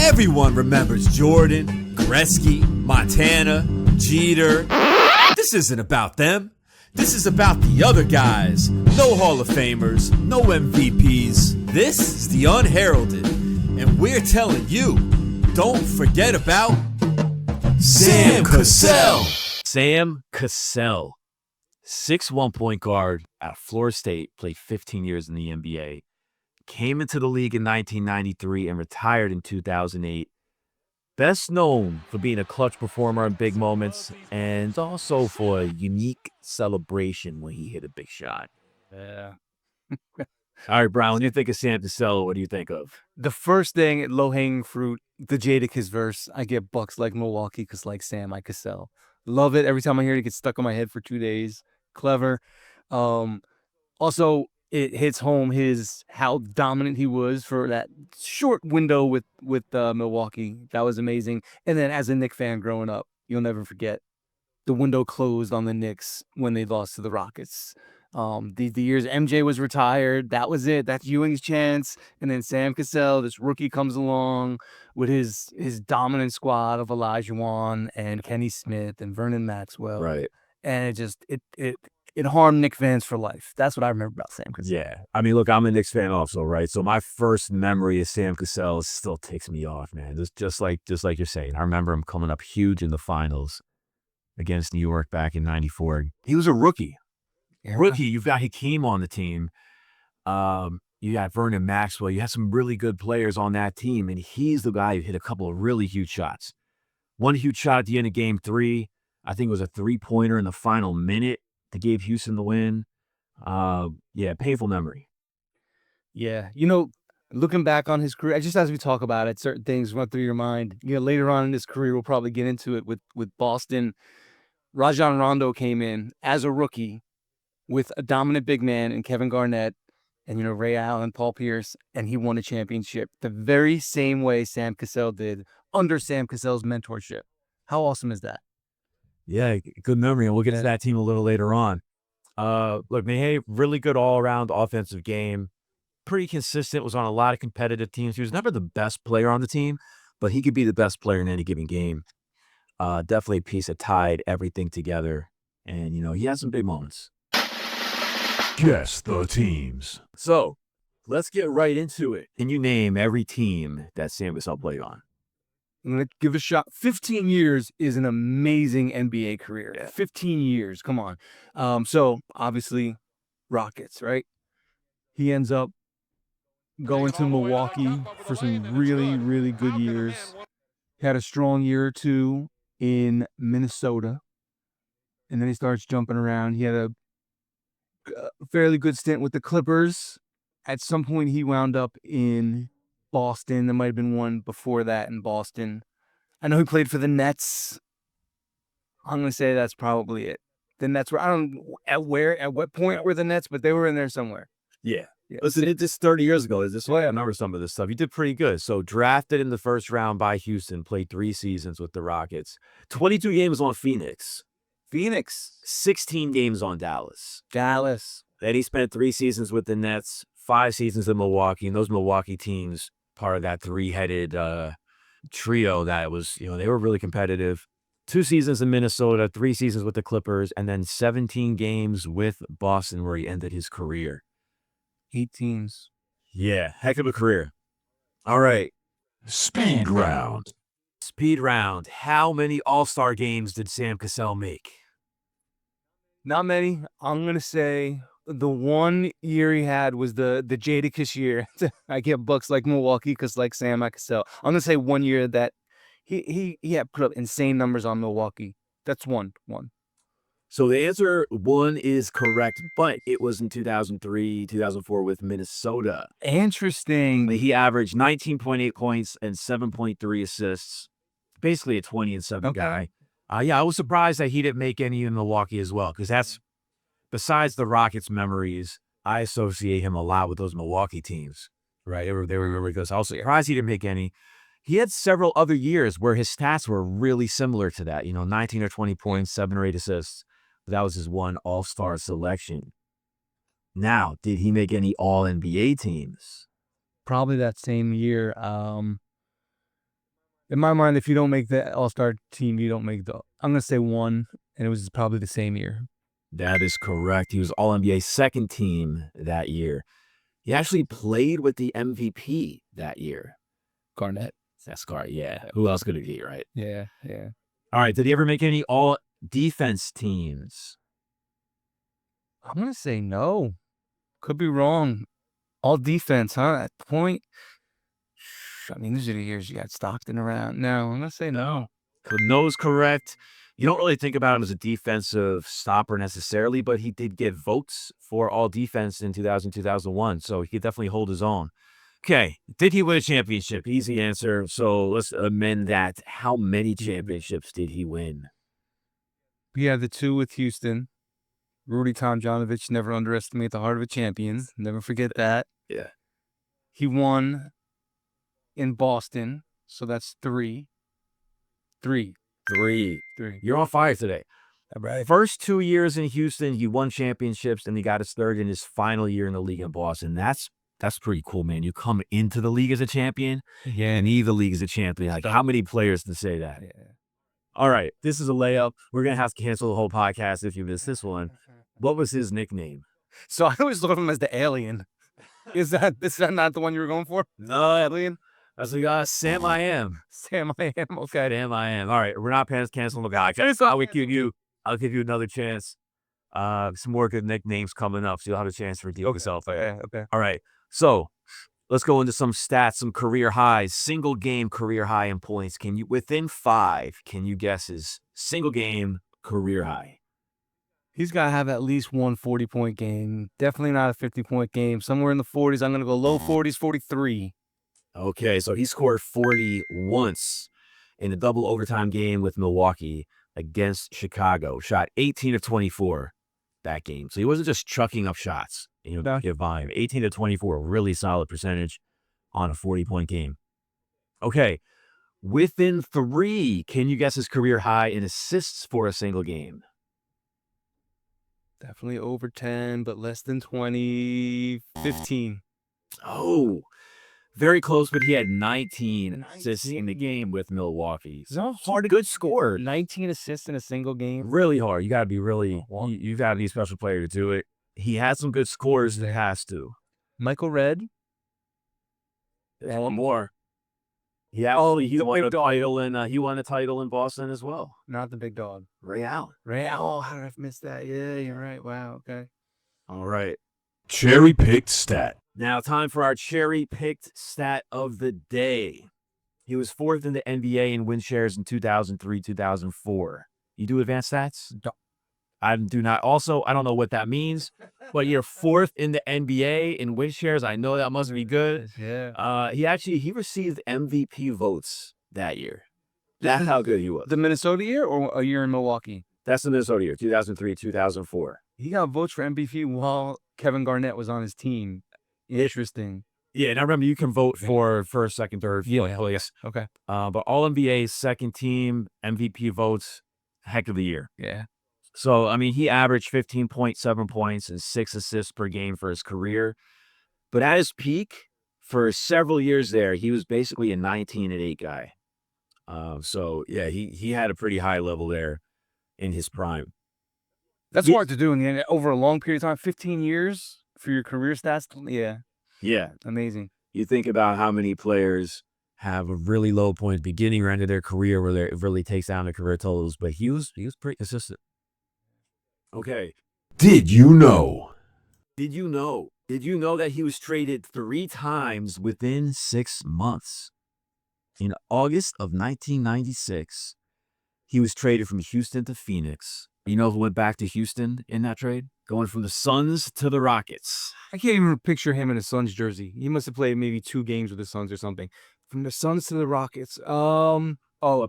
Everyone remembers Jordan, Gretzky, Montana, Jeter. This isn't about them. This is about the other guys. No Hall of Famers, no MVPs. This is the unheralded. And we're telling you, don't forget about Sam Cassell. Sam Cassell, 6'1" point guard at Florida State, played 15 years in the NBA. Came into the league in 1993 and retired in 2008. Best known for being a clutch performer in big moments and also for a unique celebration when he hit a big shot. Yeah. All right, Brian, when you think of Sam Cassell, what do you think of? The first thing, low-hanging fruit, the Jadakiss verse. I get bucks like Milwaukee because like Sam, I Cassell. Love it. Every time I hear it, it gets stuck in my head for 2 days. Clever. Also, it hits home how dominant he was for that short window with Milwaukee. That was amazing. And then as a Knicks fan growing up, you'll never forget the window closed on the Knicks when they lost to the Rockets. The years MJ was retired, that was it. That's Ewing's chance. And then Sam Cassell, this rookie, comes along with his dominant squad of Olajuwon and Kenny Smith and Vernon Maxwell. Right. And it harmed Knicks fans for life. That's what I remember about Sam Cassell. Yeah. I mean, look, I'm a Knicks fan also, right? So my first memory of Sam Cassell still takes me off, man. Just like you're saying. I remember him coming up huge in the finals against New York back in 94. He was a rookie. Yeah. Rookie, he came on the team. You got Vernon Maxwell. You had some really good players on that team, and he's the guy who hit a couple of really huge shots. One huge shot at the end of Game 3. I think it was a three-pointer in the final minute that gave Houston the win. Yeah, painful memory. Yeah. Looking back on his career, just as we talk about it, certain things run through your mind. Later on in his career, we'll probably get into it with Boston. Rajon Rondo came in as a rookie with a dominant big man in Kevin Garnett and, Ray Allen, Paul Pierce, and he won a championship the very same way Sam Cassell did under Sam Cassell's mentorship. How awesome is that? Yeah, good memory, and we'll get to that team a little later on. Look, man, really good all-around offensive game. Pretty consistent, was on a lot of competitive teams. He was never the best player on the team, but he could be the best player in any given game. Definitely a piece that tied everything together, and, he had some big moments. Guess the teams. So, let's get right into it. Can you name every team that Sam Cassell played on? I'm going to give a shot. 15 years is an amazing NBA career. Yeah. 15 years. Come on. So, obviously, Rockets, right? He ends up going to Milwaukee for some really, really good years. He had a strong year or two in Minnesota. And then he starts jumping around. He had a fairly good stint with the Clippers. At some point, he wound up in Boston. There might have been one before that in Boston. I know he played for the Nets. I'm going to say that's probably it. The Nets were, I don't know at what point were the Nets, but they were in there somewhere. Yeah. Listen, it just 30 years ago. Is this why I remember some of this stuff? He did pretty good. So drafted in the first round by Houston, played 3 seasons with the Rockets. 22 games on Phoenix. 16 games on Dallas. Then he spent 3 seasons with the Nets, 5 seasons in Milwaukee, and those Milwaukee teams, part of that 3-headed trio that was, they were really competitive. 2 seasons in Minnesota, 3 seasons with the Clippers, and then 17 games with Boston where he ended his career. 8 teams. Yeah, heck of a career. All right. Speed round. Speed round. How many All-Star games did Sam Cassell make? Not many. I'm going to say the one year he had was the Jadakiss year. I get bucks like Milwaukee because like Sam Cassell. I'm going to say 1 year that he had put up insane numbers on Milwaukee. That's one. So the answer 1 is correct, but it was in 2003, 2004 with Minnesota. Interesting. He averaged 19.8 points and 7.3 assists. Basically a 20-7 guy. Yeah, I was surprised that he didn't make any in Milwaukee as well, because that's, besides the Rockets memories, I associate him a lot with those Milwaukee teams, right? They were really good. So I was surprised he didn't make any. He had several other years where his stats were really similar to that, 19 or 20 points, 7 or 8 assists. That was his one All-Star selection. Now, did he make any All-NBA teams? Probably that same year. In my mind, if you don't make the All-Star team, you don't make the. I'm gonna say 1, and it was probably the same year. That is correct. He was All-NBA second team that year. He actually played with the MVP that year. Garnett. That's correct. Yeah. Who else could it be, right? Yeah. All right. Did he ever make any all-defense teams? I'm gonna say no. Could be wrong. All defense, huh? At point. I mean, these are the years you got Stockton around. No, I'm gonna say no. No is correct. You don't really think about him as a defensive stopper necessarily, but he did get votes for all defense in 2000, 2001, so he could definitely hold his own. Okay, did he win a championship? Easy answer. So let's amend that. How many championships did he win? We had the 2 with Houston. Rudy Tomjanovich, never underestimate the heart of a champion. Never forget that. Yeah. He won in Boston, so that's 3. 3. You're on fire today. Right. First 2 years in Houston, he won championships, and he got his third in his final year in the league in Boston. That's pretty cool, man. You come into the league as a champion, and leave the league as a champion. Like, how many players can say that? Yeah. All right, this is a layup. We're going to have to cancel the whole podcast if you miss this one. What was his nickname? So I always thought of him as the alien. Is that not the one you were going for? No, Alien? that's like Sam I Am. Sam I Am. Okay. Sam I Am. All right, we're not canceling the podcast. I'll give you another chance. Some more good nicknames coming up, so you'll have a chance to redeem yourself. Okay. All right, so let's go into some stats, some career highs. Single game career high in points. Within 5, can you guess his single game career high? He's got to have at least one 40-point game. Definitely not a 50-point game. Somewhere in the 40s. I'm going to go low 40s, 43. Okay, so he scored 40 once in a double overtime game with Milwaukee against Chicago. Shot 18 of 24 that game. So he wasn't just chucking up shots. Give volume. 18 to 24, really solid percentage on a 40-point game. Okay, within 3, can you guess his career high in assists for a single game? Definitely over 10, but less than 20, 15. Oh, very close, but he had 19 assists in the game with Milwaukee. So good score. 19 assists in a single game. Really hard. You got to be you've got to be a special player to do it. He had some good scores. It has to. Michael Redd. One more. He won a title in Boston as well. Not the big dog. Ray Allen. Oh, how did I miss that? Yeah, you're right. Wow. Okay. All right. Cherry picked stat. Now, time for our cherry-picked stat of the day. He was 4th in the NBA in win shares in 2003, 2004. You do advanced stats? I do not. Also, I don't know what that means, but you're 4th in the NBA in win shares. I know that must be good. Yeah. He received MVP votes that year. That's how good he was. The Minnesota year or a year in Milwaukee? That's the Minnesota year, 2003, 2004. He got votes for MVP while Kevin Garnett was on his team. Interesting. Yeah, and I remember you can vote for first, second, third. Yes. Okay. But all NBA second team MVP votes, heck of the year. Yeah. So, I mean, he averaged 15.7 points and 6 assists per game for his career. But at his peak, for several years there, he was basically a 19-8 guy. So, yeah, he had a pretty high level there in his prime. That's hard to do in the end over a long period of time. 15 years for your career stats. Yeah. Amazing. You think about how many players have a really low point beginning or end of their career where it really takes down their career totals, but he was pretty consistent. Okay. Did you know? Did you know that he was traded 3 times within 6 months? In August of 1996, he was traded from Houston to Phoenix. You know who went back to Houston in that trade? Going from the Suns to the Rockets. I can't even picture him in a Suns jersey. He must have played maybe 2 games with the Suns or something. From the Suns to the Rockets. A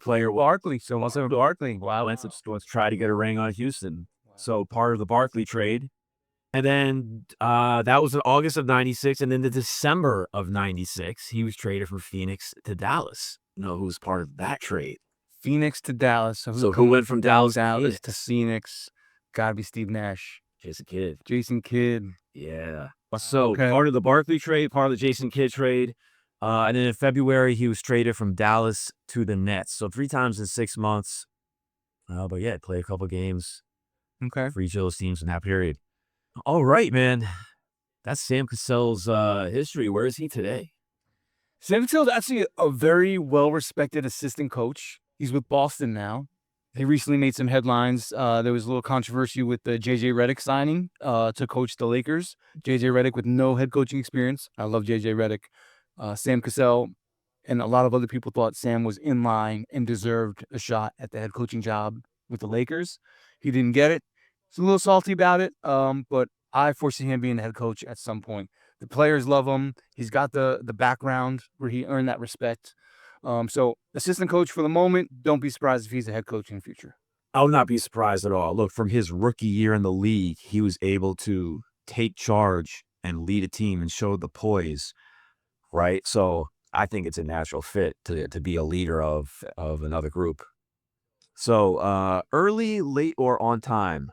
player. Barkley. So also Barkley. Wow. Let's try to get a ring on Houston. So part of the Barkley trade. And then that was in August of 96. And then the December of 96, he was traded from Phoenix to Dallas. You know who was part of that trade? Phoenix to Dallas. So who went from Dallas to Phoenix? Gotta be Steve Nash. Jason Kidd. Yeah. So part of the Barkley trade, part of the Jason Kidd trade. And then in February, he was traded from Dallas to the Nets. So 3 times in 6 months. But yeah, play a couple games Okay. for each of those teams in that period. All right, man. That's Sam Cassell's history. Where is he today? Sam Cassell's actually a very well-respected assistant coach. He's with Boston now. He recently made some headlines. There was a little controversy with the J.J. Redick signing to coach the Lakers. J.J. Redick with no head coaching experience. I love J.J. Redick. Sam Cassell and a lot of other people thought Sam was in line and deserved a shot at the head coaching job with the Lakers. He didn't get it. He's a little salty about it, but I foresee him being the head coach at some point. The players love him. He's got the background where he earned that respect. So assistant coach for the moment. Don't be surprised if he's a head coach in the future. I would not be surprised at all. Look, from his rookie year in the league, he was able to take charge and lead a team and show the poise, right? So I think it's a natural fit to be a leader of another group. So early, late, or on time?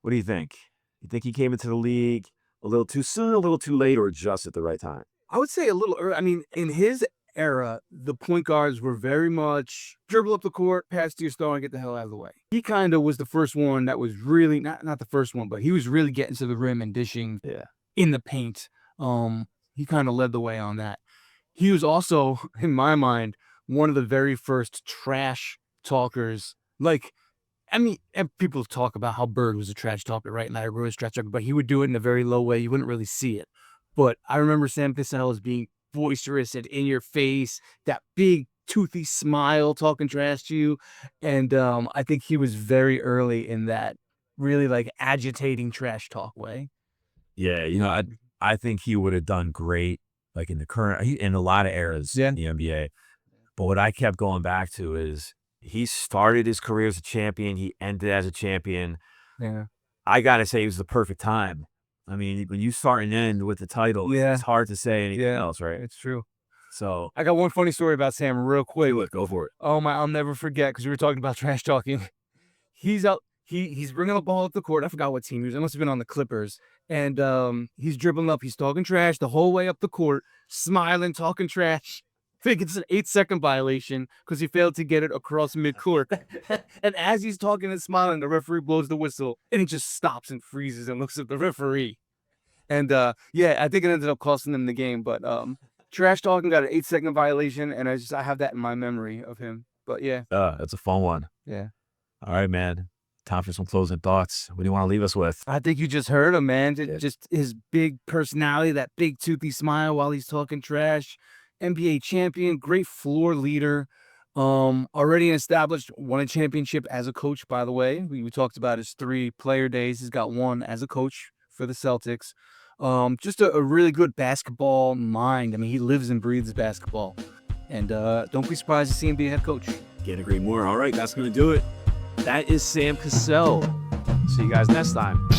What do you think? You think he came into the league a little too soon, a little too late, or just at the right time? I would say a little early. I mean, in his era, the point guards were very much dribble up the court, pass to your star, and get the hell out of the way. He kind of was the first one that was really not the first one, but he was really getting to the rim and dishing in the paint. He kind of led the way on that. He was also, in my mind, one of the very first trash talkers. Like, I mean, and people talk about how Bird was a trash talker, right? And I was a trash talker, but he would do it in a very low way. You wouldn't really see it. But I remember Sam Cassell as being boisterous and in your face, that big toothy smile talking trash to you. And I think he was very early in that really like agitating trash talk way. Yeah, I think he would have done great, like in the current, in a lot of eras in the NBA. But what I kept going back to is he started his career as a champion. He ended as a champion. Yeah. I got to say it was the perfect time. I mean, when you start and end with the title, it's hard to say anything else, right? It's true. So I got one funny story about Sam real quick. Go for it. Oh my, I'll never forget because we were talking about trash talking. He's out. He's bringing the ball up the court. I forgot what team he was. It must have been on the Clippers. And he's dribbling up. He's talking trash the whole way up the court, smiling, talking trash. I think it's an 8-second violation because he failed to get it across midcourt. And as he's talking and smiling, the referee blows the whistle, and he just stops and freezes and looks at the referee. And I think it ended up costing them the game. But trash talking got an 8-second violation, and I have that in my memory of him. But yeah, that's a fun one. Yeah. All right, man. Time for some closing thoughts. What do you want to leave us with? I think you just heard him, man. Just his big personality, that big toothy smile while he's talking trash. NBA champion, great floor leader. Already established, won a championship as a coach, by the way. We talked about his 3 player days. He's got 1 as a coach for the Celtics. Just a really good basketball mind. I mean, he lives and breathes basketball. And don't be surprised to see him be a head coach. Can't agree more. All right, that's going to do it. That is Sam Cassell. See you guys next time.